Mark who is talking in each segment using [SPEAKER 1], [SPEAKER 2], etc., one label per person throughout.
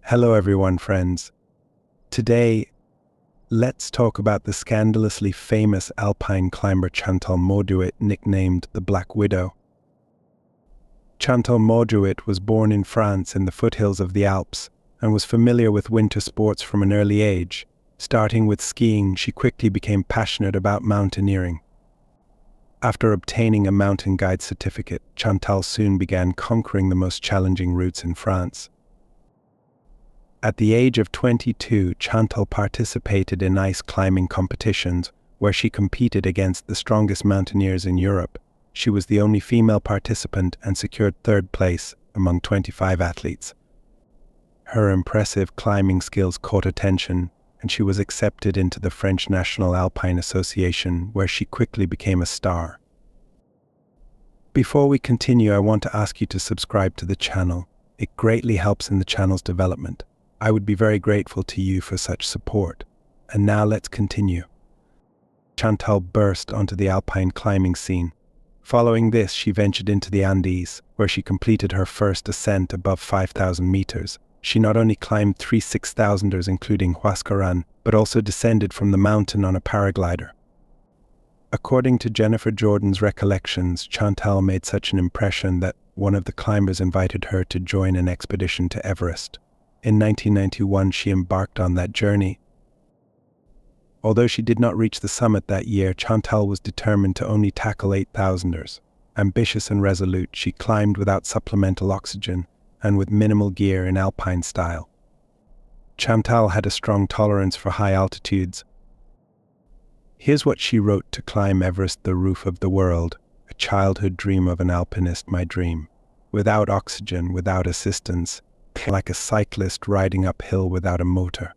[SPEAKER 1] Hello everyone, friends. Today, let's talk about the scandalously famous alpine climber Chantal Mauduit, nicknamed the Black Widow. Chantal Mauduit was born in France in the foothills of the Alps and was familiar with winter sports from an early age. Starting with skiing, she quickly became passionate about mountaineering. After obtaining a mountain guide certificate, Chantal soon began conquering the most challenging routes in France. At the age of 22, Chantal participated in ice climbing competitions where she competed against the strongest mountaineers in Europe. She was the only female participant and secured third place among 25 athletes. Her impressive climbing skills caught attention, and she was accepted into the French National Alpine Association, where she quickly became a star. Before we continue, I want to ask you to subscribe to the channel. It greatly helps in the channel's development. I would be very grateful to you for such support. And now let's continue. Chantal burst onto the alpine climbing scene. Following this, she ventured into the Andes, where she completed her first ascent above 5,000 meters. She not only climbed 3 6,000ers, including Huascaran, but also descended from the mountain on a paraglider. According to Jennifer Jordan's recollections, Chantal made such an impression that one of the climbers invited her to join an expedition to Everest. In 1991, she embarked on that journey. Although she did not reach the summit that year, Chantal was determined to only tackle 8,000ers. Ambitious and resolute, she climbed without supplemental oxygen and with minimal gear in alpine style. Chantal had a strong tolerance for high altitudes. Here's what she wrote to climb Everest: the roof of the world, a childhood dream of an alpinist, my dream. Without oxygen, without assistance, like a cyclist riding uphill without a motor.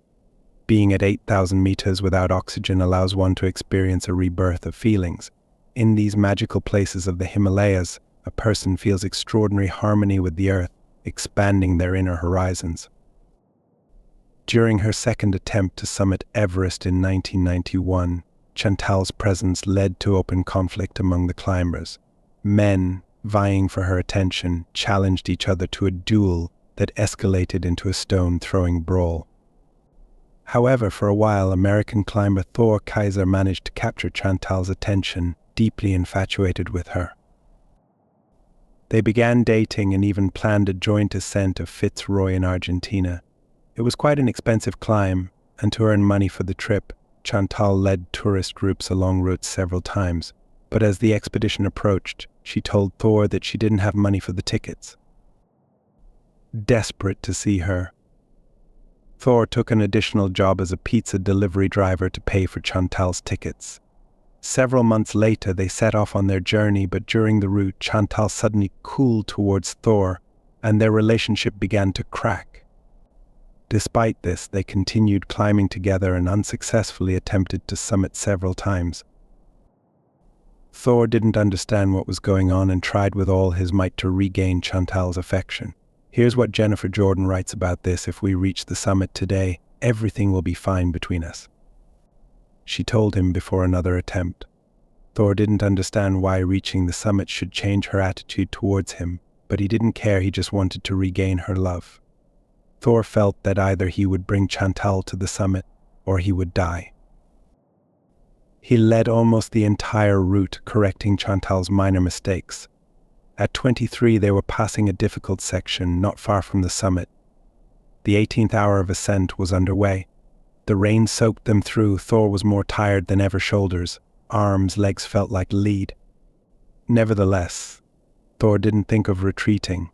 [SPEAKER 1] Being at 8,000 meters without oxygen allows one to experience a rebirth of feelings. In these magical places of the Himalayas, a person feels extraordinary harmony with the earth, expanding their inner horizons. During her second attempt to summit Everest in 1991, Chantal's presence led to open conflict among the climbers. Men, vying for her attention, challenged each other to a duel that escalated into a stone-throwing brawl. However, for a while, American climber Thor Kaiser managed to capture Chantal's attention, deeply infatuated with her. They began dating and even planned a joint ascent of Fitzroy in Argentina. It was quite an expensive climb, and to earn money for the trip, Chantal led tourist groups along routes several times. But as the expedition approached, she told Thor that she didn't have money for the tickets. Desperate to see her, Thor took an additional job as a pizza delivery driver to pay for Chantal's tickets. Several months later, they set off on their journey, but during the route, Chantal suddenly cooled towards Thor, and their relationship began to crack. Despite this, they continued climbing together and unsuccessfully attempted to summit several times. Thor didn't understand what was going on and tried with all his might to regain Chantal's affection. Here's what Jennifer Jordan writes about this: if we reach the summit today, everything will be fine between us. She told him before another attempt. Thor didn't understand why reaching the summit should change her attitude towards him, but he didn't care, he just wanted to regain her love. Thor felt that either he would bring Chantal to the summit, or he would die. He led almost the entire route, correcting Chantal's minor mistakes. At 23, they were passing a difficult section not far from the summit. The 18th hour of ascent was underway. The rain soaked them through. Thor was more tired than ever. Shoulders, arms, legs felt like lead. Nevertheless, Thor didn't think of retreating.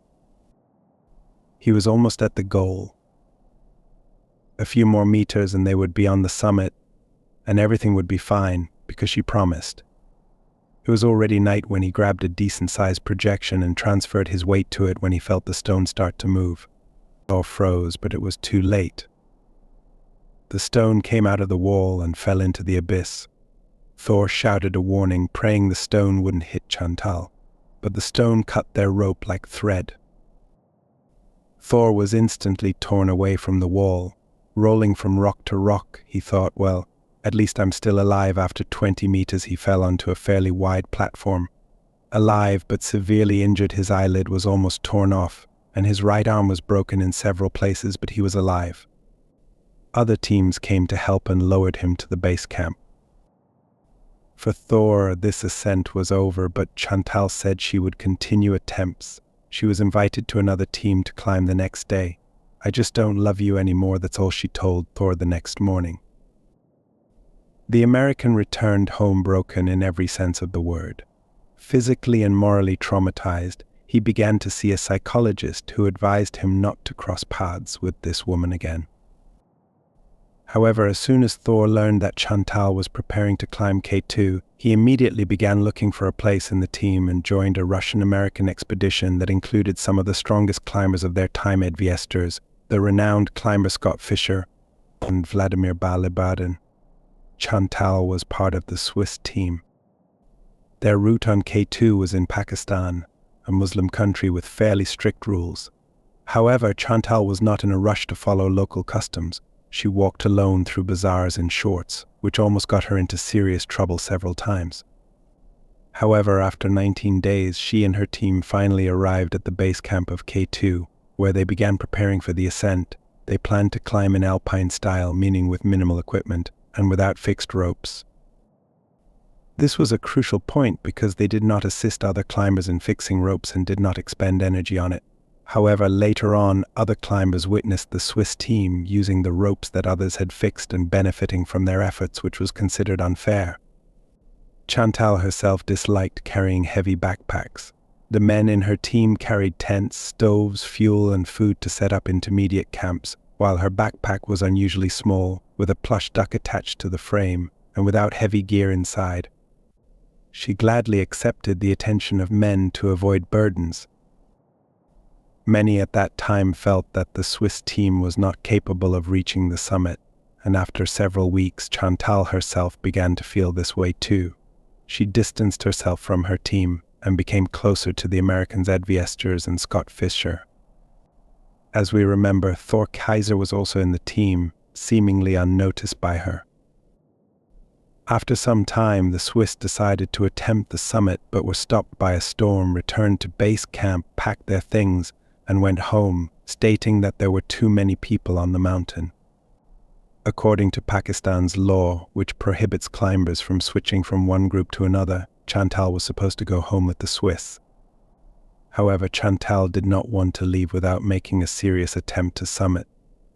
[SPEAKER 1] He was almost at the goal. A few more meters and they would be on the summit, and everything would be fine, because she promised. It was already night when he grabbed a decent-sized projection and transferred his weight to it when he felt the stone start to move. Thor froze, but it was too late. The stone came out of the wall and fell into the abyss. Thor shouted a warning, praying the stone wouldn't hit Chantal, but the stone cut their rope like thread. Thor was instantly torn away from the wall. Rolling from rock to rock, he thought, well, at least I'm still alive. After 20 meters, he fell onto a fairly wide platform. Alive but severely injured, his eyelid was almost torn off, and his right arm was broken in several places, but he was alive. Other teams came to help and lowered him to the base camp. For Thor, this ascent was over, but Chantal said she would continue attempts. She was invited to another team to climb the next day. "I just don't love you anymore," that's all she told Thor the next morning. The American returned home broken in every sense of the word. Physically and morally traumatized, he began to see a psychologist who advised him not to cross paths with this woman again. However, as soon as Thor learned that Chantal was preparing to climb K2, he immediately began looking for a place in the team and joined a Russian-American expedition that included some of the strongest climbers of their time at Everest, the renowned climber Scott Fischer and Vladimir Balibardin. Chantal was part of the Swiss team. Their route on K2 was in Pakistan, a Muslim country with fairly strict rules. However, Chantal was not in a rush to follow local customs. She walked alone through bazaars in shorts, which almost got her into serious trouble several times. However, after 19 days, she and her team finally arrived at the base camp of K2, where they began preparing for the ascent. They planned to climb in alpine style, meaning with minimal equipment and without fixed ropes. This was a crucial point because they did not assist other climbers in fixing ropes and did not expend energy on it. However, later on, other climbers witnessed the Swiss team using the ropes that others had fixed and benefiting from their efforts, which was considered unfair. Chantal herself disliked carrying heavy backpacks. The men in her team carried tents, stoves, fuel, and food to set up intermediate camps, while her backpack was unusually small, with a plush duck attached to the frame, and without heavy gear inside. She gladly accepted the attention of men to avoid burdens. Many at that time felt that the Swiss team was not capable of reaching the summit, and after several weeks, Chantal herself began to feel this way too. She distanced herself from her team and became closer to the Americans Ed Viesters and Scott Fischer. As we remember, Thor Kaiser was also in the team, seemingly unnoticed by her. After some time, the Swiss decided to attempt the summit but were stopped by a storm, returned to base camp, packed their things, and went home, stating that there were too many people on the mountain. According to Pakistan's law, which prohibits climbers from switching from one group to another, Chantal was supposed to go home with the Swiss. However, Chantal did not want to leave without making a serious attempt to summit,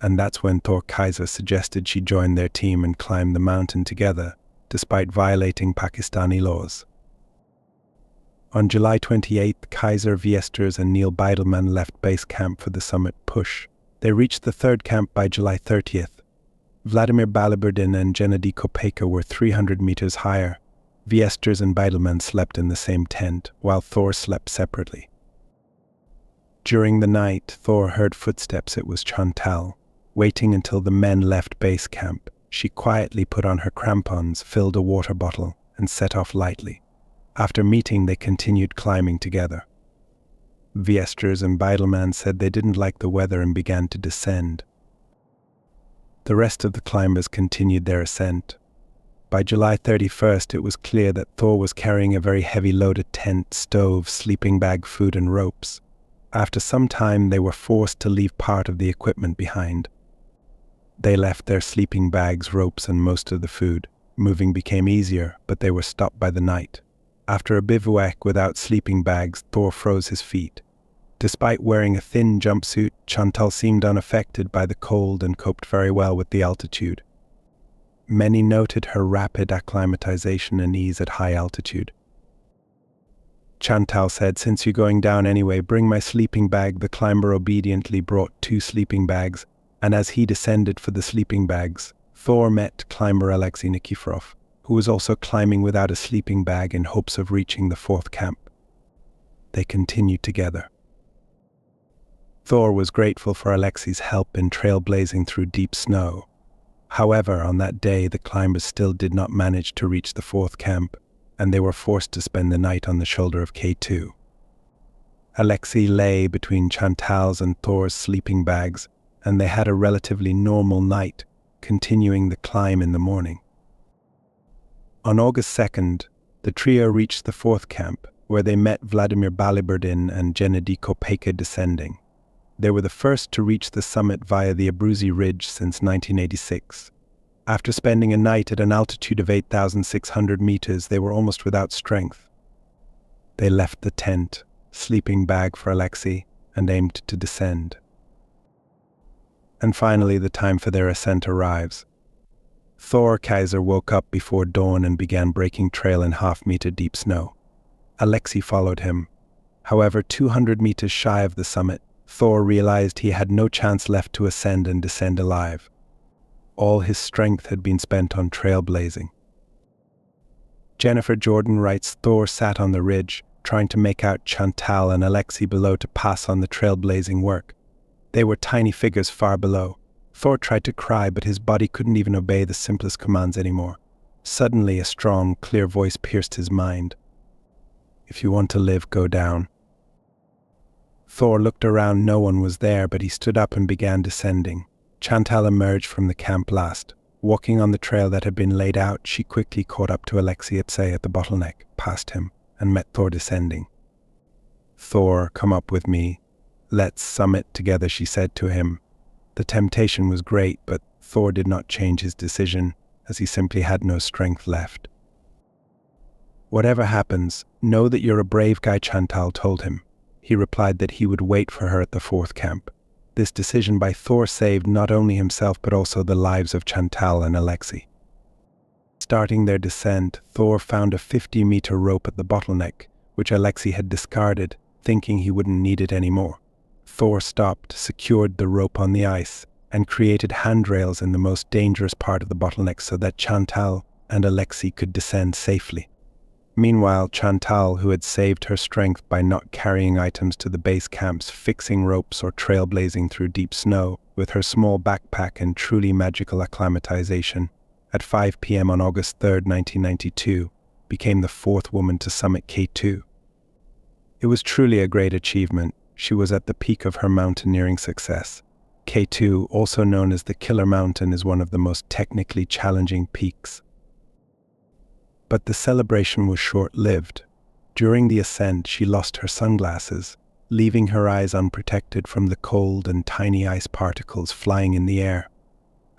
[SPEAKER 1] and that's when Thor Kaiser suggested she join their team and climb the mountain together, despite violating Pakistani laws. On July 28th, Kaiser, Viesters, and Neil Beidelman left base camp for the summit push. They reached the third camp by July 30th. Vladimir Balibardin and Gennady Kopejka were 300 meters higher. Viesters and Beidelman slept in the same tent, while Thor slept separately. During the night, Thor heard footsteps. It was Chantal. Waiting until the men left base camp, she quietly put on her crampons, filled a water bottle, and set off lightly. After meeting, they continued climbing together. Viesters and Beidelman said they didn't like the weather and began to descend. The rest of the climbers continued their ascent. By July 31st, it was clear that Thor was carrying a very heavy loaded tent, stove, sleeping bag, food, and ropes. After some time, they were forced to leave part of the equipment behind. They left their sleeping bags, ropes, and most of the food. Moving became easier, but they were stopped by the night. After a bivouac without sleeping bags, Thor froze his feet. Despite wearing a thin jumpsuit, Chantal seemed unaffected by the cold and coped very well with the altitude. Many noted her rapid acclimatization and ease at high altitude. Chantal said, "Since you're going down anyway, bring my sleeping bag." The climber obediently brought 2 sleeping bags, and as he descended for the sleeping bags, Thor met climber Alexei Nikiforov, who was also climbing without a sleeping bag in hopes of reaching the 4th camp. They continued together. Thor was grateful for Alexei's help in trailblazing through deep snow. However, on that day, the climbers still did not manage to reach the 4th camp, and they were forced to spend the night on the shoulder of K2. Alexei lay between Chantal's and Thor's sleeping bags, and they had a relatively normal night, continuing the climb in the morning. On August 2nd, the trio reached the 4th camp, where they met Vladimir Balibardin and Gennady Kopejka descending. They were the first to reach the summit via the Abruzzi Ridge since 1986. After spending a night at an altitude of 8,600 meters, they were almost without strength. They left the tent, sleeping bag for Alexei, and aimed to descend. And finally, the time for their ascent arrives. Thor Kaiser woke up before dawn and began breaking trail in half-meter deep snow. Alexei followed him. However, 200 meters shy of the summit, Thor realized he had no chance left to ascend and descend alive. All his strength had been spent on trailblazing. Jennifer Jordan writes, Thor sat on the ridge, trying to make out Chantal and Alexei below to pass on the trailblazing work. They were tiny figures far below. Thor tried to cry, but his body couldn't even obey the simplest commands anymore. Suddenly, a strong, clear voice pierced his mind. If you want to live, go down. Thor looked around. No one was there, but he stood up and began descending. Chantal emerged from the camp last. Walking on the trail that had been laid out, she quickly caught up to Alexei at the bottleneck, passed him, and met Thor descending. Thor, come up with me. Let's summit together, she said to him. The temptation was great, but Thor did not change his decision, as he simply had no strength left. Whatever happens, know that you're a brave guy, Chantal told him. He replied that he would wait for her at the fourth camp. This decision by Thor saved not only himself but also the lives of Chantal and Alexei. Starting their descent, Thor found a 50-meter rope at the bottleneck, which Alexei had discarded, thinking he wouldn't need it anymore. Thor stopped, secured the rope on the ice, and created handrails in the most dangerous part of the bottleneck so that Chantal and Alexei could descend safely. Meanwhile, Chantal, who had saved her strength by not carrying items to the base camps, fixing ropes, or trailblazing through deep snow, with her small backpack and truly magical acclimatization, at 5 p.m. on August 3, 1992, became the fourth woman to summit K2. It was truly a great achievement. She was at the peak of her mountaineering success. K2, also known as the Killer Mountain, is one of the most technically challenging peaks. But the celebration was short-lived. During the ascent, she lost her sunglasses, leaving her eyes unprotected from the cold and tiny ice particles flying in the air,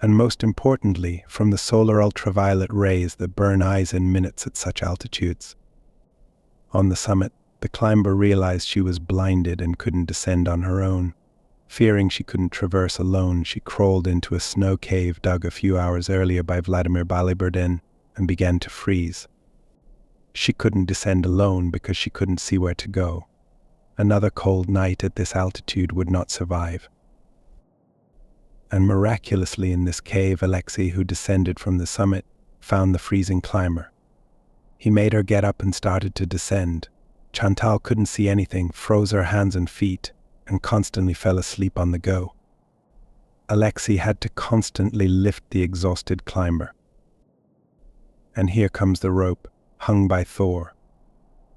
[SPEAKER 1] and most importantly, from the solar ultraviolet rays that burn eyes in minutes at such altitudes. On the summit, the climber realized she was blinded and couldn't descend on her own. Fearing she couldn't traverse alone, she crawled into a snow cave dug a few hours earlier by Vladimir Baliburdin and began to freeze. She couldn't descend alone because she couldn't see where to go. Another cold night at this altitude would not survive. And miraculously in this cave, Alexei, who descended from the summit, found the freezing climber. He made her get up and started to descend. Chantal couldn't see anything, froze her hands and feet, and constantly fell asleep on the go. Alexei had to constantly lift the exhausted climber. And here comes the rope, hung by Thor.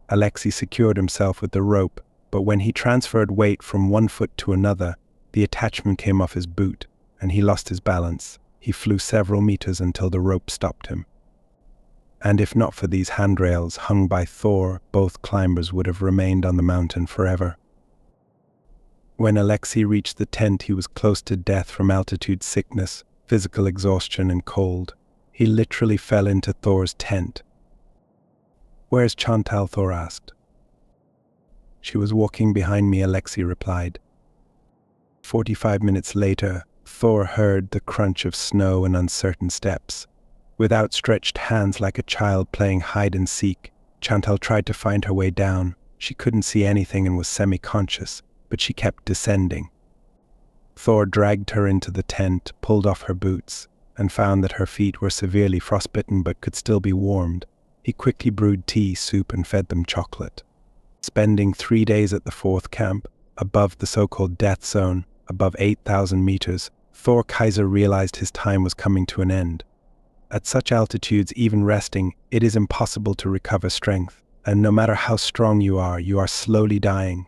[SPEAKER 1] Alexei secured himself with the rope, but when he transferred weight from one foot to another, the attachment came off his boot, and he lost his balance. He flew several meters until the rope stopped him. And if not for these handrails hung by Thor, both climbers would have remained on the mountain forever. When Alexei reached the tent, he was close to death from altitude sickness, physical exhaustion, and cold. He literally fell into Thor's tent. Where's Chantal? Thor asked. She was walking behind me, Alexei replied. 45 minutes later, Thor heard the crunch of snow and uncertain steps. With outstretched hands like a child playing hide and seek, Chantal tried to find her way down. She couldn't see anything and was semi-conscious, but she kept descending. Thor dragged her into the tent, pulled off her boots, and found that her feet were severely frostbitten but could still be warmed. He quickly brewed tea, soup, and fed them chocolate. Spending 3 days at the fourth camp, above the so-called death zone, above 8,000 meters, Thor Kaiser realized his time was coming to an end. At such altitudes, even resting, it is impossible to recover strength, and no matter how strong you are slowly dying.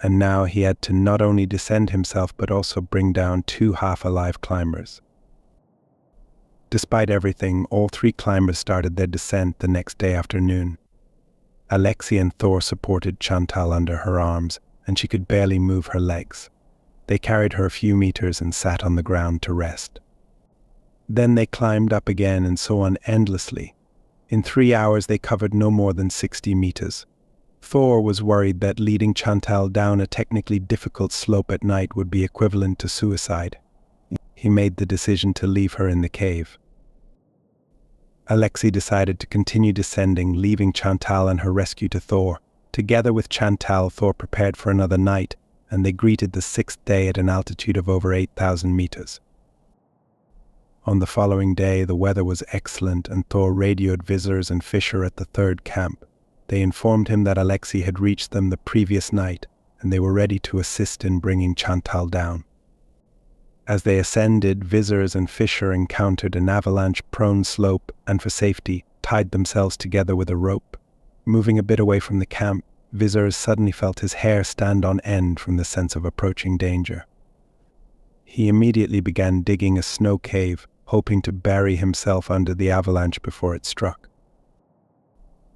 [SPEAKER 1] And now he had to not only descend himself but also bring down 2 half-alive climbers. Despite everything, all 3 climbers started their descent the next day afternoon. Alexei and Thor supported Chantal under her arms, and she could barely move her legs. They carried her a few meters and sat on the ground to rest. Then they climbed up again and so on endlessly. In 3 hours they covered no more than 60 meters. Thor was worried that leading Chantal down a technically difficult slope at night would be equivalent to suicide. He made the decision to leave her in the cave. Alexei decided to continue descending, leaving Chantal and her rescue to Thor. Together with Chantal, Thor prepared for another night, and they greeted the 6th day at an altitude of over 8,000 meters. On the following day, the weather was excellent, and Thor radioed visitors and Fisher at the 3rd camp. They informed him that Alexei had reached them the previous night, and they were ready to assist in bringing Chantal down. As they ascended, visitors and Fisher encountered an avalanche-prone slope and, for safety, tied themselves together with a rope. Moving a bit away from the camp, visitors suddenly felt his hair stand on end from the sense of approaching danger. He immediately began digging a snow cave, hoping to bury himself under the avalanche before it struck.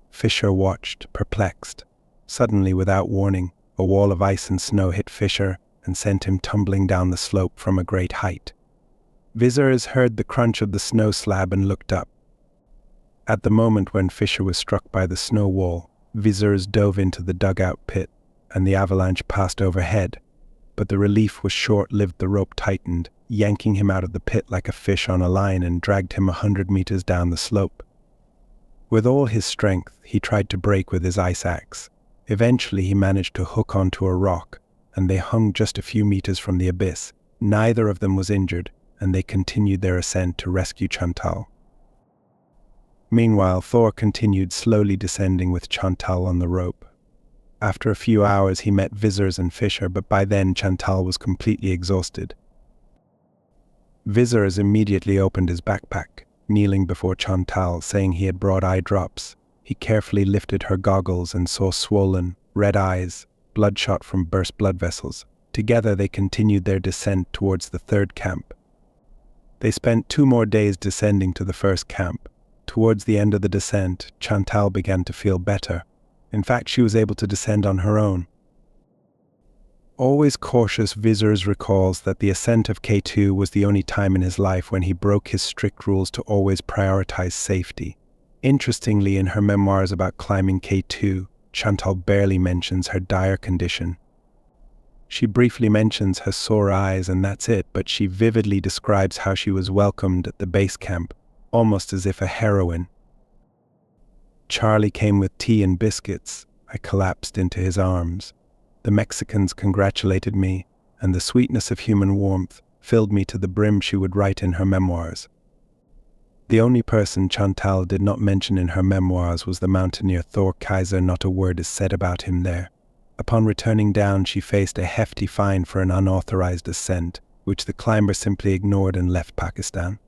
[SPEAKER 1] Fisher watched, perplexed. Suddenly, without warning, a wall of ice and snow hit Fisher and sent him tumbling down the slope from a great height. Visitors heard the crunch of the snow slab and looked up. At the moment when Fisher was struck by the snow wall, visitors dove into the dugout pit, and the avalanche passed overhead. But the relief was short-lived. The rope tightened, yanking him out of the pit like a fish on a line, and dragged him 100 meters down the slope. With all his strength, he tried to break with his ice axe. Eventually he managed to hook onto a rock, and they hung just a few meters from the abyss. Neither of them was injured, and they continued their ascent to rescue Chantal. Meanwhile, Thor continued slowly descending with Chantal on the rope. After a few hours he met visitors and Fisher, but by then Chantal was completely exhausted. Visitors immediately opened his backpack, kneeling before Chantal, saying he had brought eye drops. He carefully lifted her goggles and saw swollen, red eyes, bloodshot from burst blood vessels. Together they continued their descent towards the 3rd camp. They spent 2 more days descending to the 1st camp. Towards the end of the descent, Chantal began to feel better. In fact, she was able to descend on her own. Always cautious, visitors recalls that the ascent of K2 was the only time in his life when he broke his strict rules to always prioritize safety. Interestingly, in her memoirs about climbing K2, Chantal barely mentions her dire condition. She briefly mentions her sore eyes and that's it, but she vividly describes how she was welcomed at the base camp, almost as if a heroine. Charlie came with tea and biscuits. I collapsed into his arms. The Mexicans congratulated me, and the sweetness of human warmth filled me to the brim, she would write in her memoirs. The only person Chantal did not mention in her memoirs was the mountaineer Thor Kaiser. Not a word is said about him there. Upon returning down, she faced a hefty fine for an unauthorized ascent, which the climber simply ignored and left Pakistan.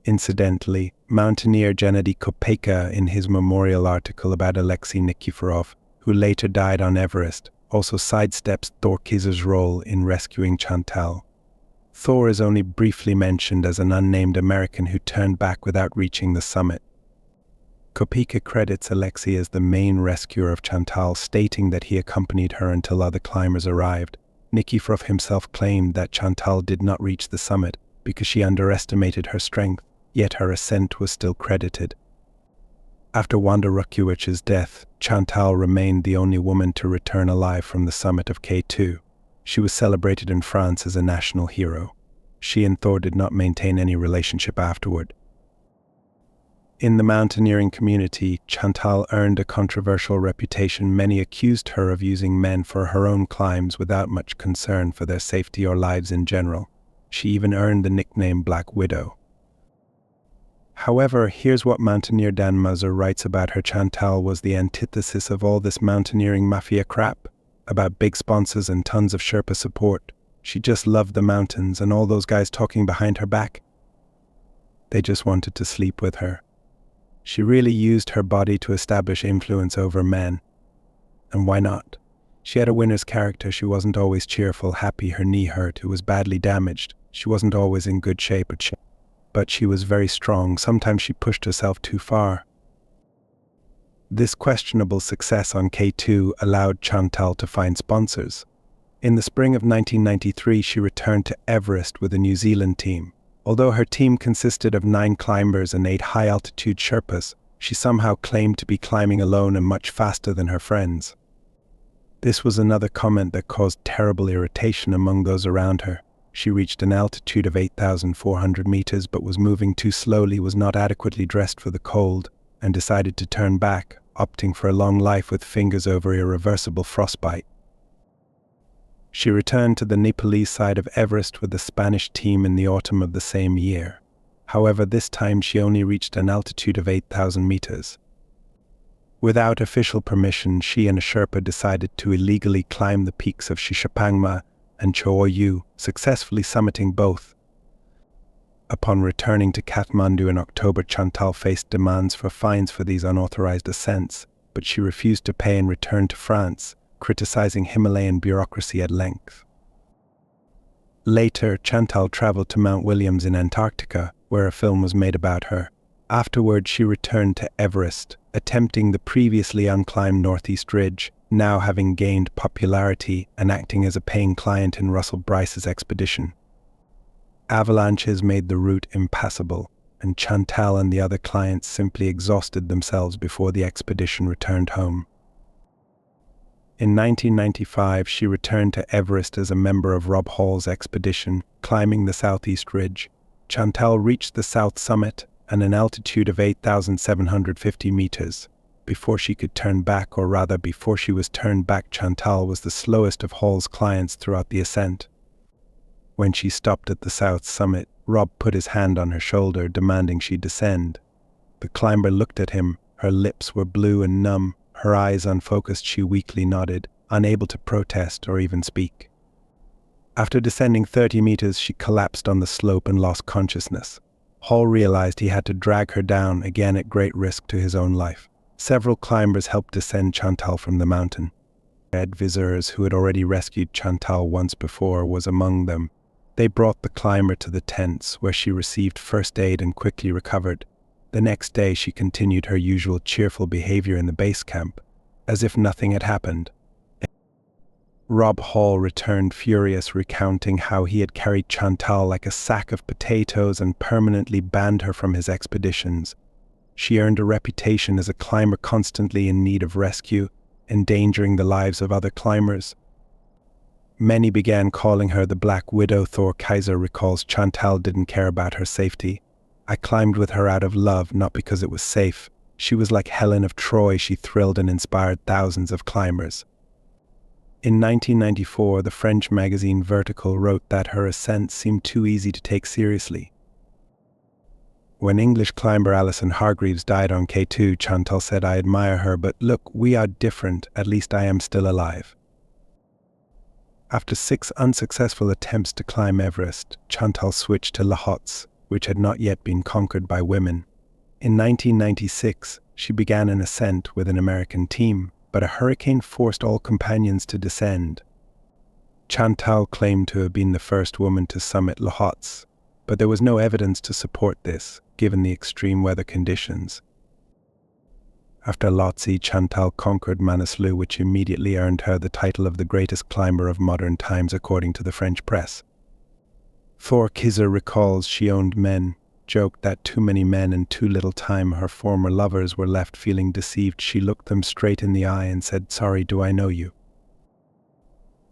[SPEAKER 1] Incidentally, mountaineer Gennady Kopejka, in his memorial article about Alexei Nikiforov, who later died on Everest, also sidesteps Thor Kaiser's role in rescuing Chantal. Thor is only briefly mentioned as an unnamed American who turned back without reaching the summit. Kopejka credits Alexei as the main rescuer of Chantal, stating that he accompanied her until other climbers arrived. Nikiforov himself claimed that Chantal did not reach the summit because she underestimated her strength, yet her ascent was still credited. After Wanda Ruckiewicz' death, Chantal remained the only woman to return alive from the summit of K2. She was celebrated in France as a national hero. She and Thor did not maintain any relationship afterward. In the mountaineering community, Chantal earned a controversial reputation. Many accused her of using men for her own climbs without much concern for their safety or lives in general. She even earned the nickname Black Widow. However, here's what mountaineer Dan Muser writes about her. Chantal was the antithesis of all this mountaineering mafia crap about big sponsors and tons of Sherpa support. She just loved the mountains, and all those guys talking behind her back, they just wanted to sleep with her. She really used her body to establish influence over men. And why not? She had a winner's character. She wasn't always cheerful, happy. Her knee hurt. It was badly damaged. She wasn't always in good shape, but she was very strong. Sometimes she pushed herself too far. This questionable success on K2 allowed Chantal to find sponsors. In the spring of 1993, she returned to Everest with a New Zealand team. Although her team consisted of 9 climbers and 8 high-altitude Sherpas, she somehow claimed to be climbing alone and much faster than her friends. This was another comment that caused terrible irritation among those around her. She reached an altitude of 8,400 meters but was moving too slowly, was not adequately dressed for the cold, and decided to turn back, opting for a long life with fingers over irreversible frostbite. She returned to the Nepalese side of Everest with the Spanish team in the autumn of the same year. However, this time she only reached an altitude of 8,000 meters. Without official permission, she and a Sherpa decided to illegally climb the peaks of Shishapangma and Cho-Oyu, successfully summiting both. Upon returning to Kathmandu in October, Chantal faced demands for fines for these unauthorized ascents, but she refused to pay and returned to France, criticizing Himalayan bureaucracy at length. Later, Chantal traveled to Mount Williams in Antarctica, where a film was made about her. Afterward, she returned to Everest, attempting the previously unclimbed Northeast Ridge, now having gained popularity and acting as a paying client in Russell Bryce's expedition. Avalanches made the route impassable, and Chantal and the other clients simply exhausted themselves before the expedition returned home. In 1995, she returned to Everest as a member of Rob Hall's expedition, climbing the Southeast Ridge. Chantal reached the south summit at an altitude of 8,750 meters. Before she could turn back, or rather before she was turned back, Chantal was the slowest of Hall's clients throughout the ascent. When she stopped at the south summit, Rob put his hand on her shoulder, demanding she descend. The climber looked at him. Her lips were blue and numb. Her eyes unfocused, she weakly nodded, unable to protest or even speak. After descending 30 meters, she collapsed on the slope and lost consciousness. Hall realized he had to drag her down, again at great risk to his own life. Several climbers helped descend Chantal from the mountain. Ed Viseurs, who had already rescued Chantal once before, was among them. They brought the climber to the tents, where she received first aid and quickly recovered. The next day, she continued her usual cheerful behavior in the base camp, as if nothing had happened. Rob Hall returned furious, recounting how he had carried Chantal like a sack of potatoes and permanently banned her from his expeditions. She earned a reputation as a climber constantly in need of rescue, endangering the lives of other climbers. Many began calling her the Black Widow. Thor Kaiser recalls, Chantal didn't care about her safety. I climbed with her out of love, not because it was safe. She was like Helen of Troy. She thrilled and inspired thousands of climbers. In 1994, the French magazine Vertical wrote that her ascents seemed too easy to take seriously. When English climber Alison Hargreaves died on K2, Chantal said, "I admire her, but look, we are different. At least I am still alive." After 6 unsuccessful attempts to climb Everest, Chantal switched to Lhotse, which had not yet been conquered by women. In 1996, she began an ascent with an American team, but a hurricane forced all companions to descend. Chantal claimed to have been the first woman to summit Lhotse, but there was no evidence to support this, given the extreme weather conditions. After Lhotse, Chantal conquered Manaslu, which immediately earned her the title of the greatest climber of modern times, according to the French press. Thor Kaiser recalls, she owned men, joked that too many men and too little time. Her former lovers were left feeling deceived. She looked them straight in the eye and said, "Sorry, do I know you?"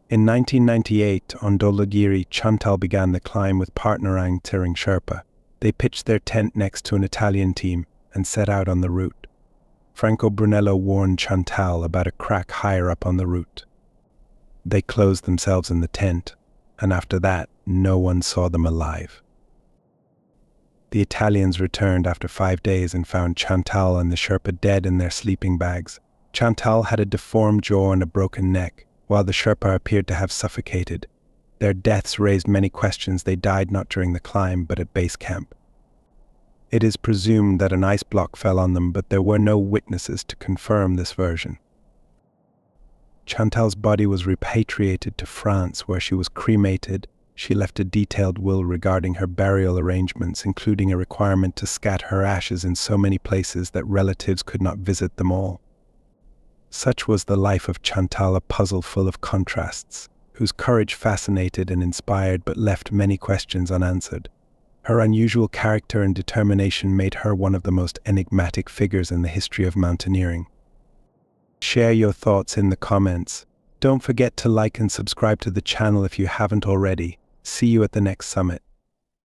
[SPEAKER 1] In 1998, on Dholagiri, Chantal began the climb with partner Ang Tsering Sherpa. They pitched their tent next to an Italian team and set out on the route. Franco Brunello warned Chantal about a crack higher up on the route. They closed themselves in the tent, and after that, no one saw them alive. The Italians returned after 5 days and found Chantal and the Sherpa dead in their sleeping bags. Chantal had a deformed jaw and a broken neck, while the Sherpa appeared to have suffocated. Their deaths raised many questions. They died not during the climb, but at base camp. It is presumed that an ice block fell on them, but there were no witnesses to confirm this version. Chantal's body was repatriated to France, where she was cremated. She left a detailed will regarding her burial arrangements, including a requirement to scatter her ashes in so many places that relatives could not visit them all. Such was the life of Chantal, a puzzle full of contrasts. whose courage fascinated and inspired but left many questions unanswered. Her unusual character and determination made her one of the most enigmatic figures in the history of mountaineering. Share your thoughts in the comments. Don't forget to like and subscribe to the channel if you haven't already. See you at the next summit.